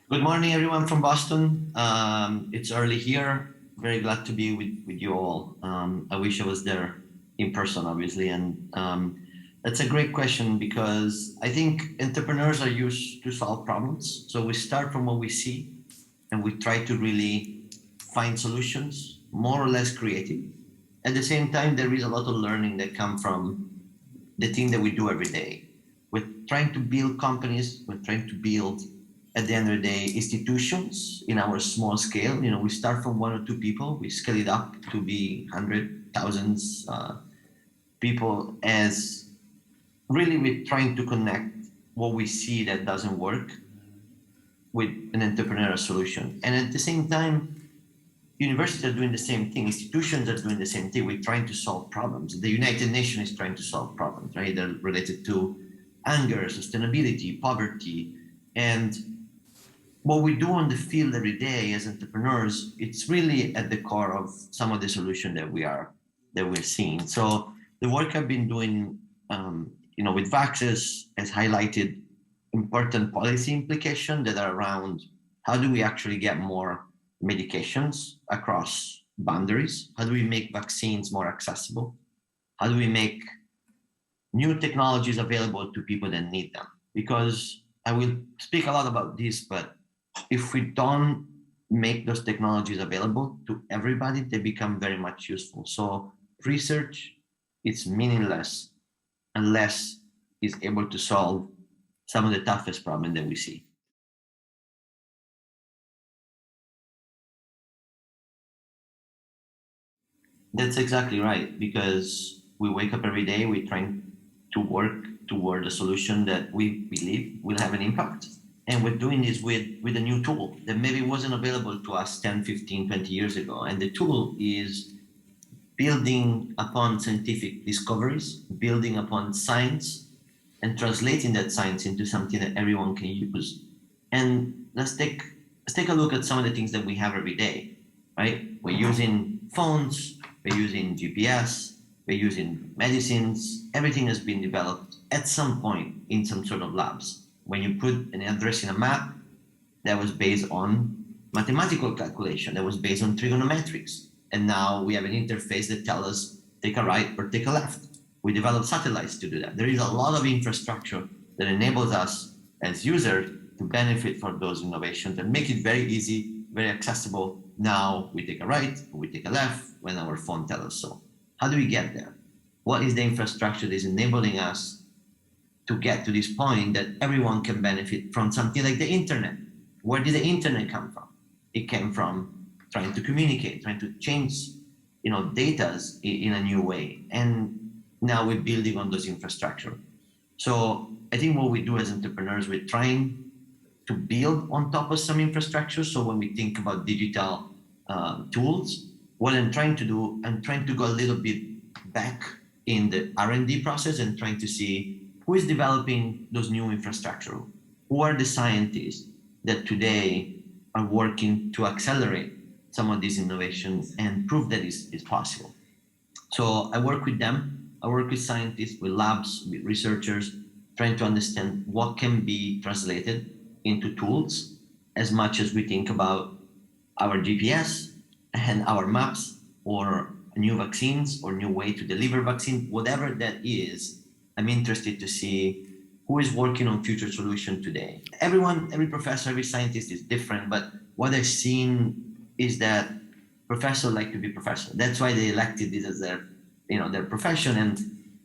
Good morning, everyone from Boston. It's early here. Very glad to be with you all. I wish I was there in person, obviously. And that's a great question because I think entrepreneurs are used to solve problems. So we start from what we see and we try to really find solutions, more or less creative. At the same time, there is a lot of learning that come from the thing that we do every day. We're trying to build companies, we're trying to build, at the end of the day, institutions in our small scale. We start from one or two people, we scale it up to be hundred thousands people, as really we're trying to connect what we see that doesn't work with an entrepreneurial solution. And at the same time, universities are doing the same thing, institutions are doing the same thing. We're trying to solve problems. The United Nations is trying to solve problems, right? They're related to anger, sustainability, poverty. And what we do on the field every day as entrepreneurs, it's really at the core of some of the solution that we're seeing. So the work I've been doing, with Vaxis has highlighted important policy implications that are around how do we actually get more medications across boundaries? How do we make vaccines more accessible? How do we make new technologies available to people that need them? Because I will speak a lot about this, but if we don't make those technologies available to everybody, they become very much useful. So research is meaningless unless it's able to solve some of the toughest problems that we see. That's exactly right, because we wake up every day, we're trying to work toward a solution that we believe will have an impact. And we're doing this with a new tool that maybe wasn't available to us 10, 15, 20 years ago. And the tool is building upon scientific discoveries, building upon science, and translating that science into something that everyone can use. And let's take a look at some of the things that we have every day, right? We're using phones, we're using GPS, we're using medicines. Everything has been developed at some point in some sort of labs. When you put an address in a map, that was based on mathematical calculation, that was based on trigonometrics. And now we have an interface that tells us take a right or take a left. We developed satellites to do that. There is a lot of infrastructure that enables us as users to benefit from those innovations and make it very easy, very accessible. Now we take a right, or we take a left when our phone tells us so. How do we get there? What is the infrastructure that is enabling us to get to this point that everyone can benefit from something like the internet? Where did the internet come from? It came from trying to communicate, trying to change, data in a new way. And now we're building on those infrastructure. So I think what we do as entrepreneurs, we're trying to build on top of some infrastructure. So when we think about digital tools, what I'm trying to do, I'm trying to go a little bit back in the R&D process and trying to see who is developing those new infrastructure, who are the scientists that today are working to accelerate some of these innovations and prove that it's possible. So I work with them. I work with scientists, with labs, with researchers, trying to understand what can be translated into tools as much as we think about our GPS and our maps or new vaccines or new way to deliver vaccine, whatever that is. I'm interested to see who is working on future solution today. Everyone, every professor, every scientist is different, but what I've seen is that professors like to be professor. That's why they elected this as their profession.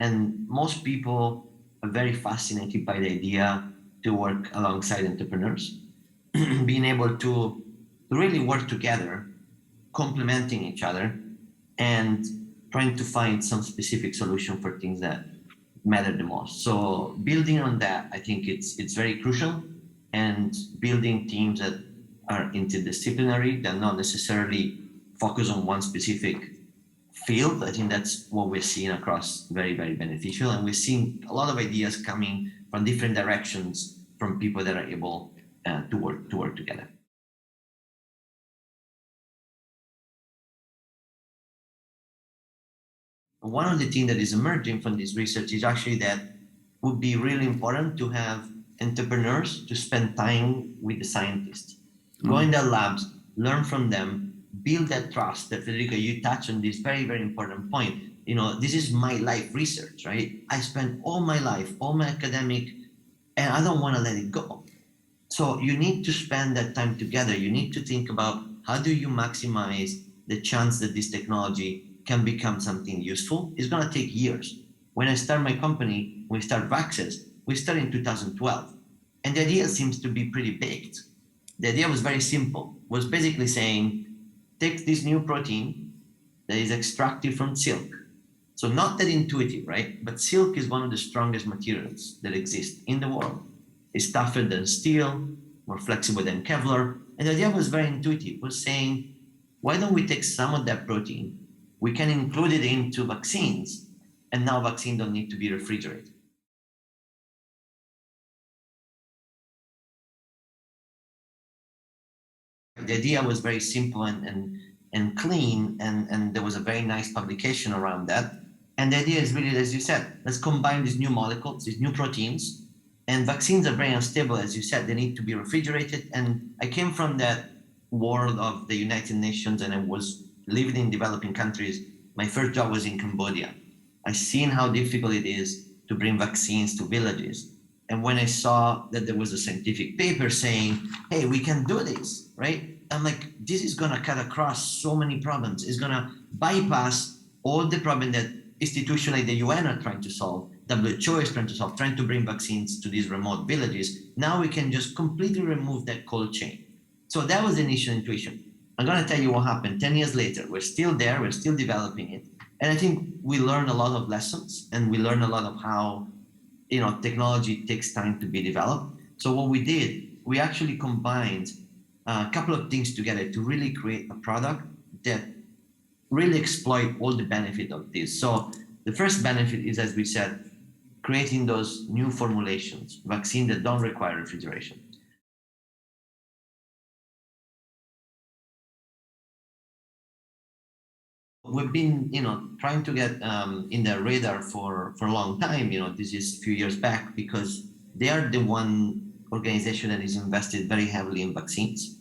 And most people are very fascinated by the idea to work alongside entrepreneurs, being able to really work together, complementing each other, and trying to find some specific solution for things that matter the most. So building on that, I think it's very crucial, and building teams that are interdisciplinary, that not necessarily focus on one specific field. I think that's what we're seeing across very, very beneficial. And we're seeing a lot of ideas coming from different directions from people that are able to work together. One of the things that is emerging from this research is actually that would be really important to have entrepreneurs to spend time with the scientists, go in their labs, learn from them, build that trust. That Federico, you touched on this very, very important point. You know, this is my life research, right? I spent all my life, all my academic, and I don't want to let it go. So you need to spend that time together. You need to think about how do you maximize the chance that this technology can become something useful. It's going to take years. When I start my company, we start Vaxxes, we started in 2012. And the idea seems to be pretty baked. The idea was very simple, was basically saying, take this new protein that is extracted from silk. So not that intuitive, right? But silk is one of the strongest materials that exist in the world. It's tougher than steel, more flexible than Kevlar. And the idea was very intuitive, was saying, why don't we take some of that protein, we can include it into vaccines, and now vaccines don't need to be refrigerated. The idea was very simple and clean, and there was a very nice publication around that. And the idea is really, as you said, let's combine these new molecules, these new proteins, and vaccines are very unstable, as you said, they need to be refrigerated. And I came from that world of the United Nations, and I was living in developing countries. My first job was in Cambodia. I seen how difficult it is to bring vaccines to villages. And when I saw that there was a scientific paper saying, hey, we can do this, right? I'm like, this is gonna cut across so many problems. It's gonna bypass all the problems that institutions like the UN are trying to solve, WHO is trying to solve, trying to bring vaccines to these remote villages. Now we can just completely remove that cold chain. So that was the initial intuition. I'm gonna tell you what happened 10 years later. We're still there, we're still developing it. And I think we learned a lot of lessons, and we learned a lot of how technology takes time to be developed. So what we did, we actually combined a couple of things together to really create a product that really exploit all the benefit of this. So the first benefit is, as we said, creating those new formulations, vaccines that don't require refrigeration. We've been, trying to get in their radar for a long time. This is a few years back, because they are the one organization that is invested very heavily in vaccines.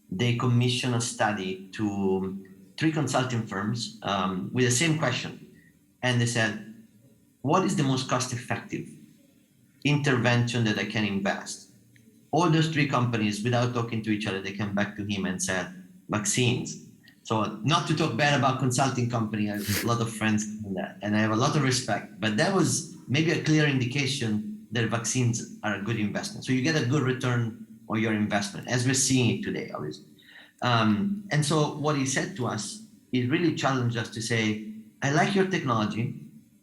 They commissioned a study to 3 consulting firms with the same question, and they said, "What is the most cost-effective intervention that I can invest?" All those 3 companies, without talking to each other, they came back to him and said, "Vaccines." So not to talk bad about consulting company, I have a lot of friends in that, and I have a lot of respect, but that was maybe a clear indication that vaccines are a good investment. So you get a good return on your investment, as we're seeing it today, obviously. And so what he said to us, he really challenged us to say, I like your technology.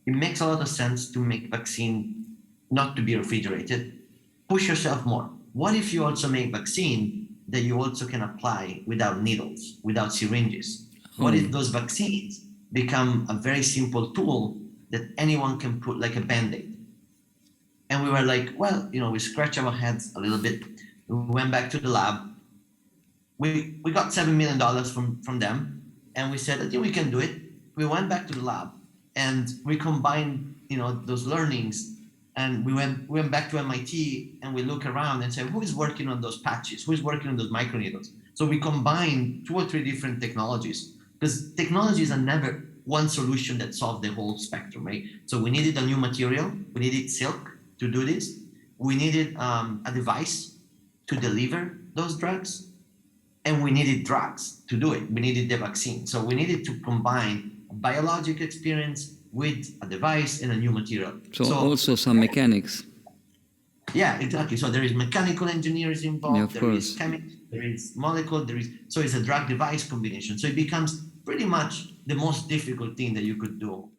It makes a lot of sense to make vaccine not to be refrigerated. Push yourself more. What if you also make vaccine that you also can apply without needles, without syringes? What if those vaccines become a very simple tool that anyone can put, like a Band-Aid? And we were like, well, we scratch our heads a little bit. We went back to the lab. We got $7 million from them, and we said, I think we can do it. We went back to the lab, and we combined, those learnings. And we went back to MIT, and we look around and say, who is working on those patches? Who is working on those microneedles? So we combined 2 or 3 different technologies, because technologies are never one solution that solves the whole spectrum, right? So we needed a new material. We needed silk to do this. We needed a device to deliver those drugs, and we needed drugs to do it. We needed the vaccine. So we needed to combine a biologic experience with a device and a new material. So also some mechanics. Yeah, exactly. So there is mechanical engineers involved, Yeah, there is chemics, there is molecule, so it's a drug device combination. So it becomes pretty much the most difficult thing that you could do.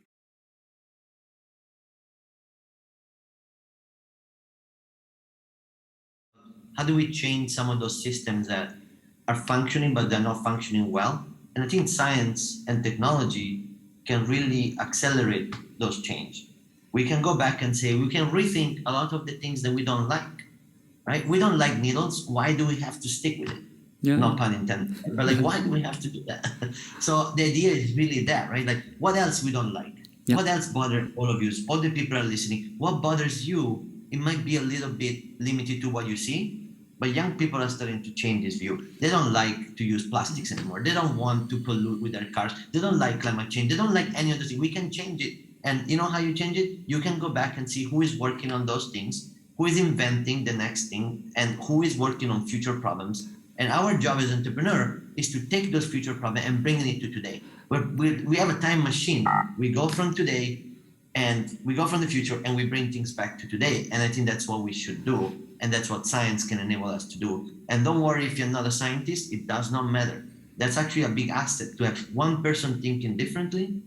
How do we change some of those systems that are functioning, but they're not functioning well? And I think science and technology can really accelerate those change. We can go back and say, we can rethink a lot of the things that we don't like, right? We don't like needles. Why do we have to stick with it? Yeah. No pun intended. But why do we have to do that? So the idea is really that, right? Like, what else we don't like? Yeah. What else bothers all of you? All the people are listening. What bothers you, it might be a little bit limited to what you see, but young people are starting to change this view. They don't like to use plastics anymore. They don't want to pollute with their cars. They don't like climate change. They don't like any other thing. We can change it. And you know how you change it? You can go back and see who is working on those things, who is inventing the next thing, and who is working on future problems. And our job as entrepreneur is to take those future problems and bring it to today. We have a time machine. We go from today and we go from the future and we bring things back to today. And I think that's what we should do. And that's what science can enable us to do. And don't worry if you're not a scientist, it does not matter. That's actually a big asset to have one person thinking differently.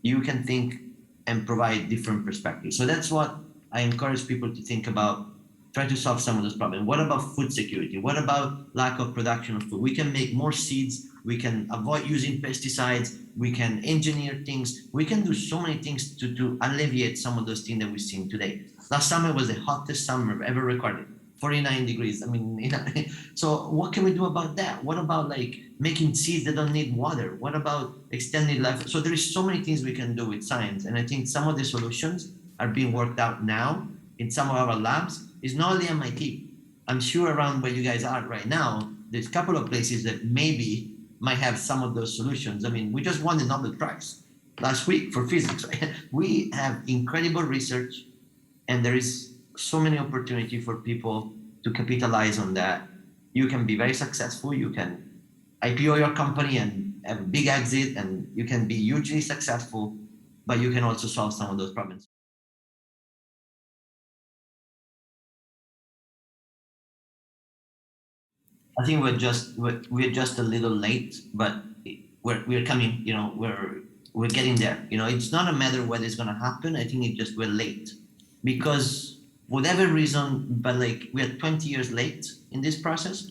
You can think and provide different perspectives. So that's what I encourage people to think about. Try to solve some of those problems. What about food security? What about lack of production of food? We can make more seeds. We can avoid using pesticides. We can engineer things. We can do so many things to alleviate some of those things that we've seen today. Last summer was the hottest summer ever recorded, 49 degrees. I mean, you know, so what can we do about that? What about like making seeds that don't need water? What about extended life? So there is so many things we can do with science. And I think some of the solutions are being worked out now in some of our labs. It's not only MIT. I'm sure around where you guys are right now, there's a couple of places that maybe might have some of those solutions. I mean, we just won the Nobel Prize last week for physics, right? We have incredible research, and there is so many opportunity for people to capitalize on that. You can be very successful. You can IPO your company and have a big exit, and you can be hugely successful, but you can also solve some of those problems. I think we're just a little late, but we're coming. You know, we're getting there. You know, it's not a matter whether it's gonna happen. I think it's just we're late, because whatever reason, but like we're 20 years late in this process,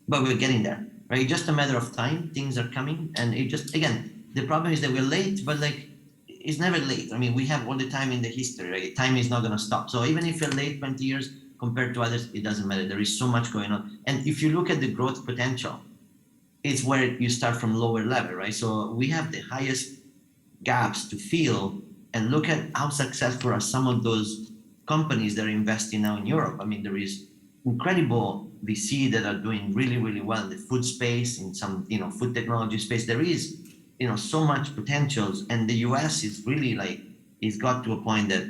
but we're getting there. Right? It's just a matter of time. Things are coming, and it just again the problem is that we're late, but like it's never late. I mean, we have all the time in the history. Right? Time is not gonna stop. So even if you're late 20 years compared to others, it doesn't matter. There is so much going on. And if you look at the growth potential, it's where you start from lower level, right? So we have the highest gaps to fill, and look at how successful are some of those companies that are investing now in Europe. I mean, there is incredible VC that are doing really, really well in the food space, in some, you know, food technology space. There is, you know, so much potentials. And the US is really like, it's got to a point that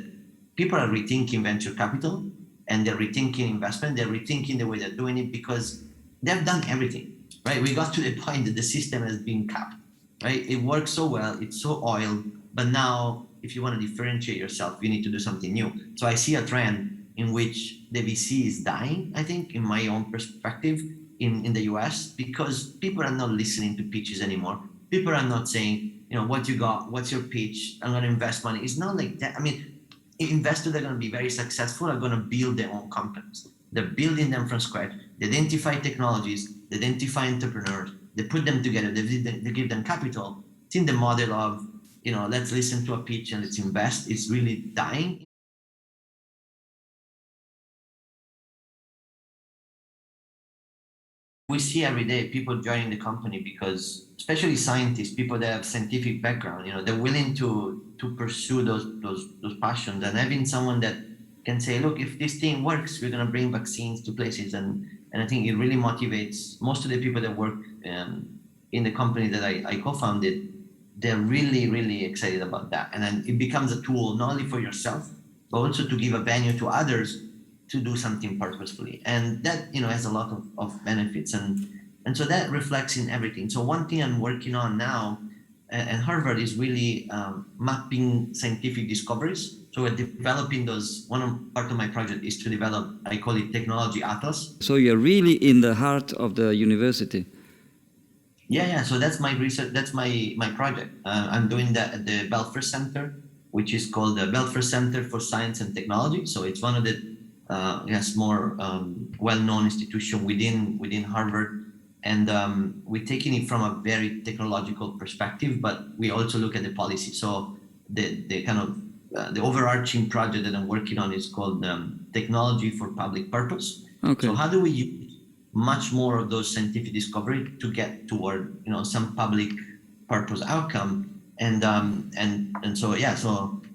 people are rethinking venture capital, and they're rethinking investment, they're rethinking the way they're doing it, because they've done everything, right? We got to the point that the system has been capped, right? It works so well, it's so oiled, but now if you want to differentiate yourself, you need to do something new. So I see a trend in which the VC is dying, I think, in my own perspective, in the US, because people are not listening to pitches anymore. People are not saying, you know, what you got, what's your pitch, I'm gonna invest money. It's not like that. I mean, investors that are going to be very successful are going to build their own companies. They're building them from scratch. They identify technologies, they identify entrepreneurs, they put them together, they give them capital. I think the model of, you know, let's listen to a pitch and let's invest is really dying. We see every day people joining the company because, especially scientists, people that have scientific background, you know, they're willing to pursue those passions, and having someone that can say, look, if this thing works, we're going to bring vaccines to places. And I think it really motivates most of the people that work in the company that I co-founded. They're really, really excited about that. And then it becomes a tool not only for yourself, but also to give a venue to others to do something purposefully. And that, you know, has a lot of benefits. And so that reflects in everything. So one thing I'm working on now at Harvard is really mapping scientific discoveries. So we're developing those. Part of my project is to develop, I call it Technology Atlas. So you're really in the heart of the university. Yeah. So that's my research. That's my project. I'm doing that at the Belfer Center, which is called the Belfer Center for Science and Technology. So it's one of the more well-known institution within Harvard. And we're taking it from a very technological perspective, but we also look at the policy. So the kind of the overarching project that I'm working on is called Technology for Public Purpose. Okay. So how do we use much more of those scientific discovery to get toward, you know, some public purpose outcome? And so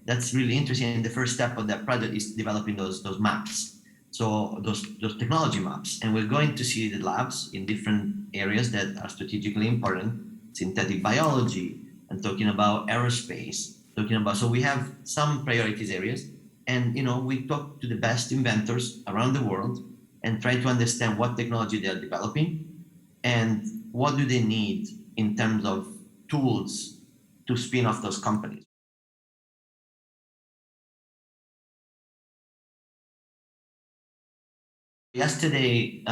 that's really interesting. And the first step of that project is developing those maps. So those technology maps, and we're going to see the labs in different areas that are strategically important: synthetic biology, and talking about aerospace, talking about. So we have some priorities areas, and we talk to the best inventors around the world and try to understand what technology they are developing and what do they need in terms of tools to spin off those companies. Yesterday,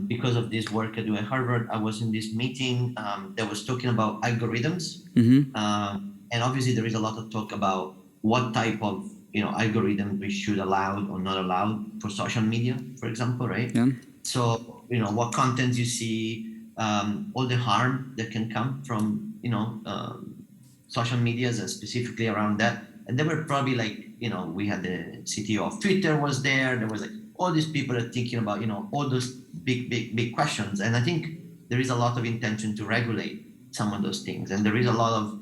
because of this work I do at Harvard, I was in this meeting that was talking about algorithms. And obviously there is a lot of talk about what type of algorithm we should allow or not allow for social media, for example, right? Yeah. So what content you see, all the harm that can come from social medias and specifically around that. And there were probably we had the CTO of Twitter was there. There was all these people are thinking about all those big questions. And I think there is a lot of intention to regulate some of those things, and there is a lot of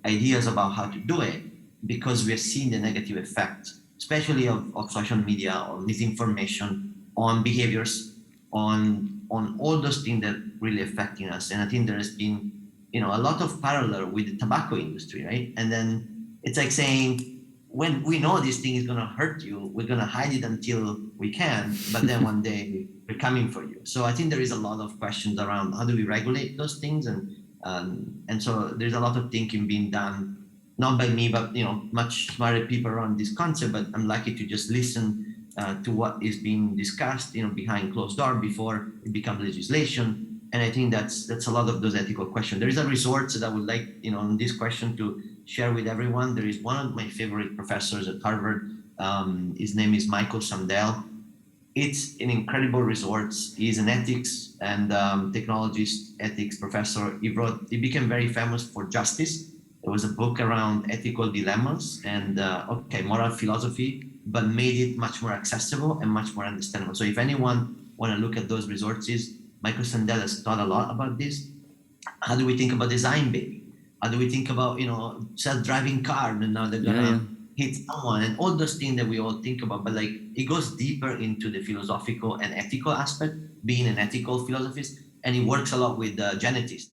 ideas about how to do it, because we are seeing the negative effect, especially of social media or misinformation on behaviors, on all those things that really affecting us. And I think there has been a lot of parallel with the tobacco industry, right? And then it's like saying, when we know this thing is going to hurt you, we're going to hide it until we can, but then one day we're coming for you. So I think there is a lot of questions around how do we regulate those things, and so there's a lot of thinking being done, not by me, but much smarter people around this concept. But I'm lucky to just listen to what is being discussed, behind closed door before it becomes legislation. And I think that's a lot of those ethical questions. There is a resource that I would like, on this question to share with everyone. There is one of my favorite professors at Harvard. His name is Michael Sandel. It's an incredible resource. He's an ethics and technologist, ethics professor. He became very famous for Justice. There was a book around ethical dilemmas and moral philosophy, but made it much more accessible and much more understandable. So if anyone want to look at those resources, Michael Sandel has thought a lot about this. How do we think about design, baby? How do we think about self-driving car, and now they're gonna hit someone, and all those things that we all think about? But it goes deeper into the philosophical and ethical aspect, being an ethical philosophist, and it works a lot with genetics.